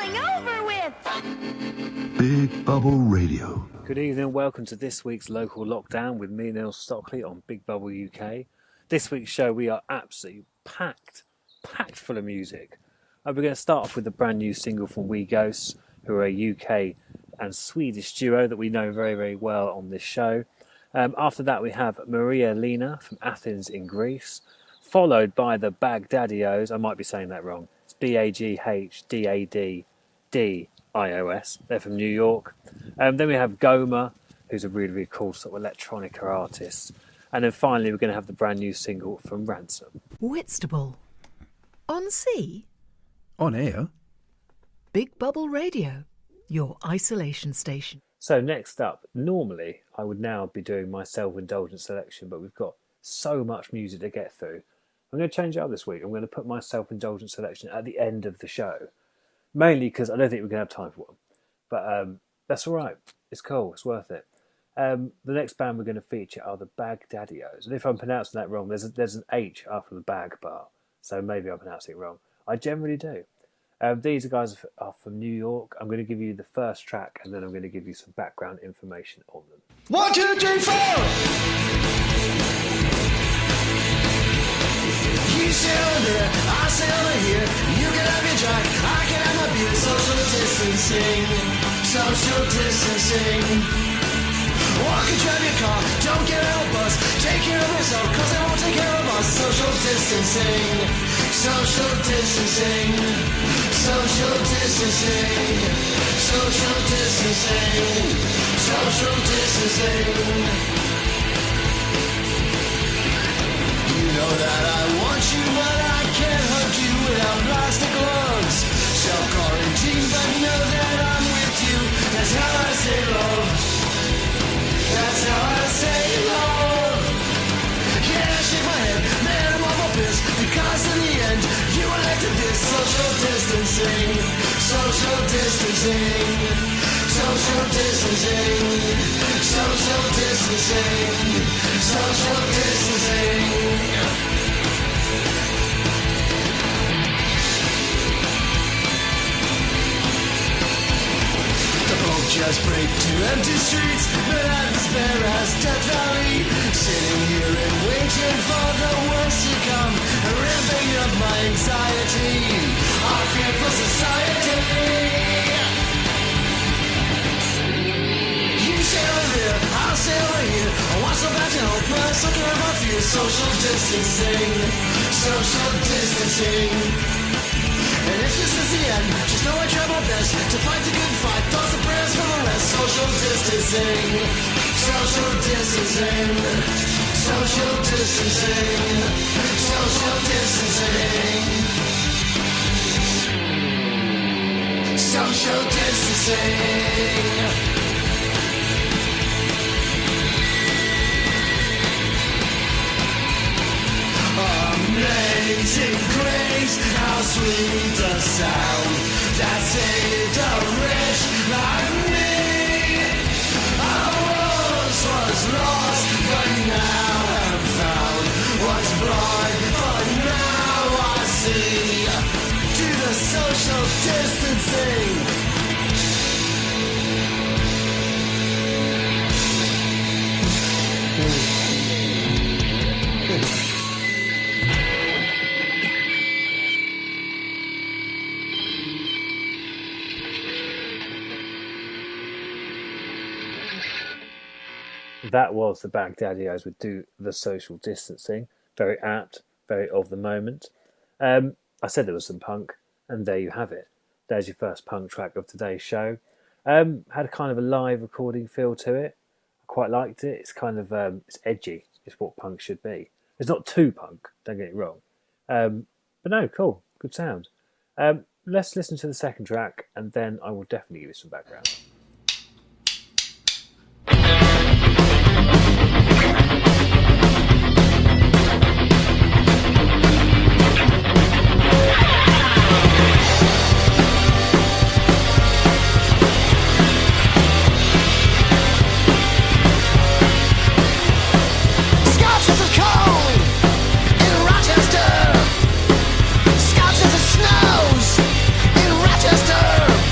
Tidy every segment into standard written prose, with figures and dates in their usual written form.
falling over with. Big Bubble Radio. Good evening and welcome to this week's Local Lockdown with me, Neil Stockley, on Big Bubble UK. This week's show, we are absolutely packed full of music. We're going to start off with a brand new single from We Ghosts, who are a UK and Swedish duo that we know very, very well on this show. After that, we have Maria Lena from Athens in Greece, followed by the Baghdaddios. I might be saying that wrong. It's Baghdaddios. They're from New York. Then we have Goma, who's a really, really cool sort of electronica artist. And then finally, we're going to have the brand new single from Ransom. Whitstable. On sea. On air. Big Bubble Radio, your isolation station. So next up, normally I would now be doing my self-indulgent selection, but we've got so much music to get through. I'm going to change it up this week. I'm going to put my self-indulgent selection at the end of the show. Mainly because I don't think we're going to have time for one. But that's all right. It's cool. It's worth it. The next band we're going to feature are the Baghdaddios. And if I'm pronouncing that wrong, there's an H after the bag bar. So maybe I'm pronouncing it wrong. I generally do. These guys are from New York. I'm going to give you the first track and then I'm going to give you some background information on them. 1, 2, 3, 4! You sit over there, I sit over here. You can have your drink, I can have my beer. Social distancing, social distancing. Walk and drive your car, don't get on a bus. Take care of yourself, cause they won't take care of us. Social distancing, social distancing, social distancing, social distancing, social distancing. You know that I want you, but I can't hug you without plastic gloves. Self-quarantine, but know that I'm with you. That's how I say love. That's how I say love. Yeah, I shake my head, man, I'm awful pissed. Because in the end, you elected this. Social distancing, social distancing, social distancing, social distancing, social distancing. Just break two empty streets, but I despair as Death Valley. Sitting here and waiting for the worst to come, ramping up my anxiety, our fearful society. You stay over there, I'll stay over here. I want so bad to help, but I still care about fear. Social distancing, social distancing. And if this is the end, just know I try my best to fight the good fight. Thoughts and prayers for the rest. Social distancing, social distancing, social distancing, social distancing, social distancing. Amazing grace, how sweet the sound that saved a wretch like me. I once was lost, but now am found. Was blind, but now I see. Do the social distancing. That was the Baghdaddios would do the social distancing. Very apt, very of the moment. I said there was some punk, and there you have it. There's your first punk track of today's show. Had a kind of a live recording feel to it. I quite liked it. It's kind of it's edgy. It's what punk should be. It's not too punk. Don't get it wrong. But no, cool, good sound. Let's listen to the second track, and then I will definitely give you some background. Scots as a cold in Rochester. Scots as it snows in Rochester.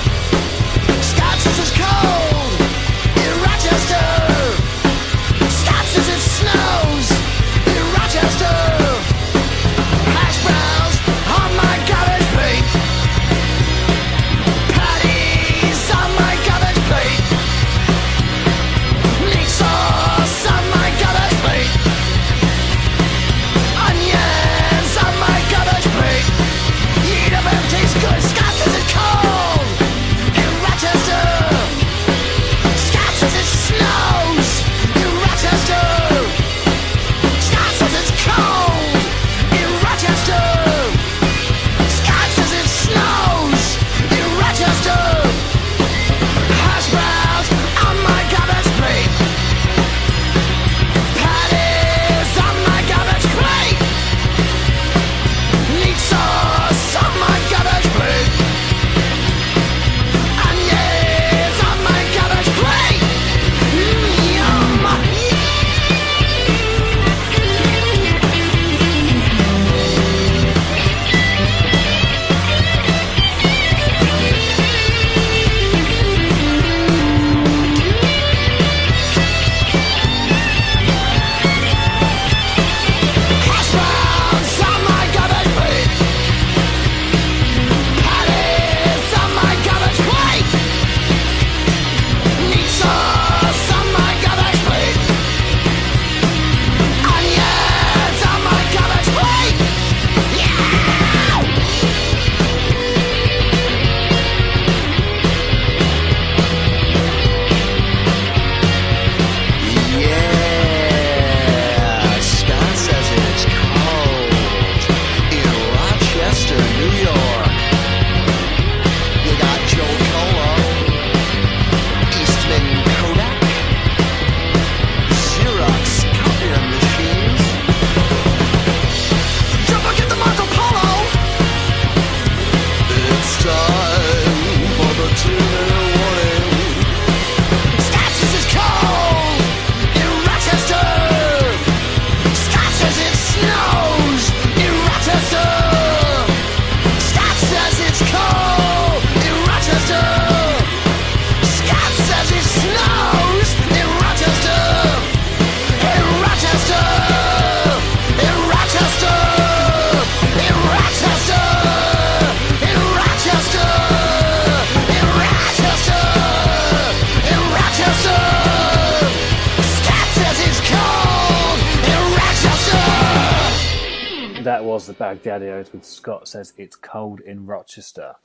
was the Baghdaddios with Scott Says It's Cold in Rochester.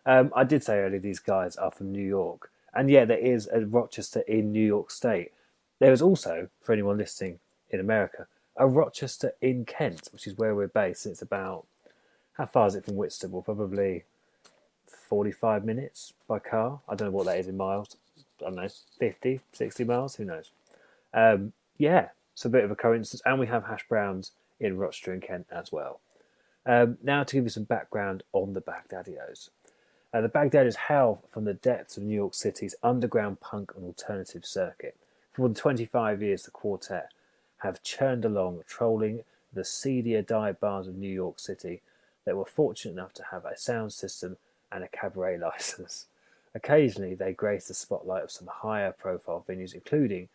I did say earlier these guys are from New York. And yeah, there is a Rochester in New York State. There is also, for anyone listening in America, a Rochester in Kent, which is where we're based. It's about, how far is it from Whitstable? Probably 45 minutes by car. I don't know what that is in miles. I don't know, 50, 60 miles? Who knows? Yeah, it's a bit of a coincidence. And we have hash browns in Rochester in Kent as well. Now to give you some background on the Baghdaddios. The Baghdaddios hail from the depths of New York City's underground punk and alternative circuit. For more than 25 years, the quartet have churned along, trolling the seedier dive bars of New York City that were fortunate enough to have a sound system and a cabaret license. Occasionally, they grace the spotlight of some higher profile venues, including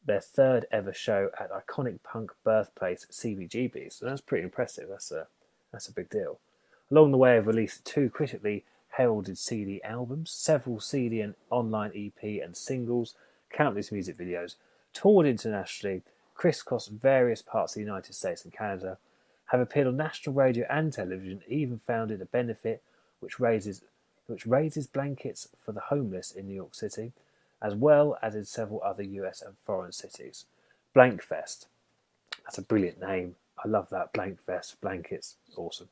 their third ever show at iconic punk birthplace CBGB's. So that's pretty impressive. That's a big deal. Along the way, they've released 2 critically heralded CD albums, several CD and online EP and singles, countless music videos, toured internationally, crisscrossed various parts of the United States and Canada, have appeared on national radio and television, even founded a benefit which raises blankets for the homeless in New York City, as well as in several other US and foreign cities. Blankfest. That's a brilliant name. I love that. Blankfest. Blankets. Awesome.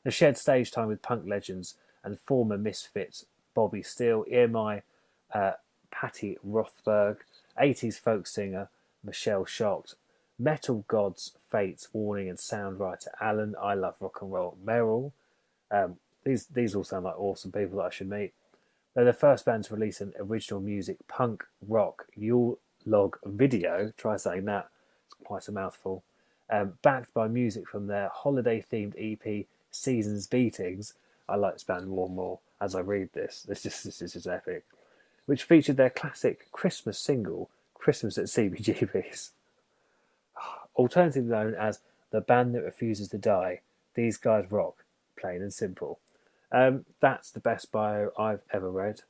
They've shared stage time with punk legends and former Misfits Bobby Steele, EMI Patty Rothberg, 80s folk singer Michelle Shocked, metal gods Fates, Warning and sound writer Alan, I Love Rock and Roll, Merrill. These all sound like awesome people that I should meet. They're the first band to release an original music punk rock Yule log video. Try saying that. It's quite a mouthful. Backed by music from their holiday-themed EP Seasons Beatings. I like this band more and more as I read this. This is just epic. Which featured their classic Christmas single, Christmas at CBGB's. Alternatively known as The Band That Refuses to Die, these guys rock, plain and simple. That's the best bio I've ever read,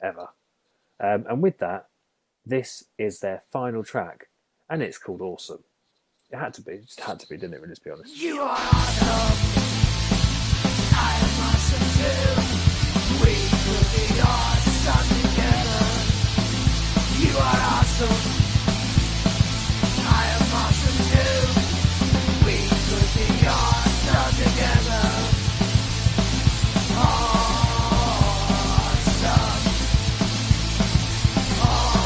ever. And with that, this is their final track, and it's called Awesome. It had to be, it just had to be, didn't it, let's be honest. You are awesome. I am awesome too. We could be awesome together. You are awesome. I am awesome too. We could be awesome together. Awesome. Awesome.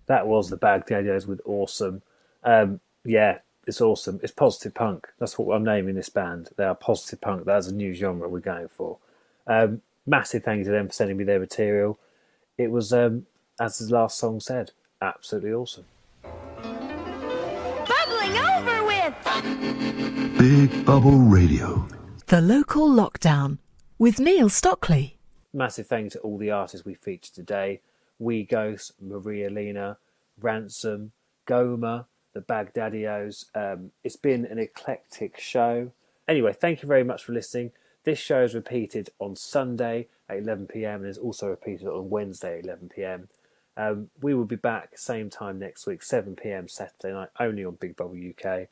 That was the Baghdaddios with Awesome. Yeah, it's awesome. It's positive punk. That's what I'm naming this band. They are positive punk. That's a new genre we're going for. Massive thank you to them for sending me their material. It was, as the last song said, absolutely awesome. Bubbling over with. Big Bubble Radio. The Local Lockdown with Neil Stockley. Massive thank you to all the artists we featured today. We Ghost, Maria Lena, Ransom, Goma, the Baghdaddios. It's been an eclectic show. Anyway, thank you very much for listening. This show is repeated on Sunday at 11 p.m. and is also repeated on Wednesday at 11 p.m. We will be back same time next week, 7 p.m. Saturday night, only on Big Bubble UK.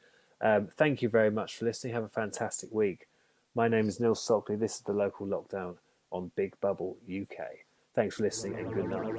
Thank you very much for listening. Have a fantastic week. My name is Neil Stockley. This is the Local Lockdown on Big Bubble UK. Thanks for listening and good night.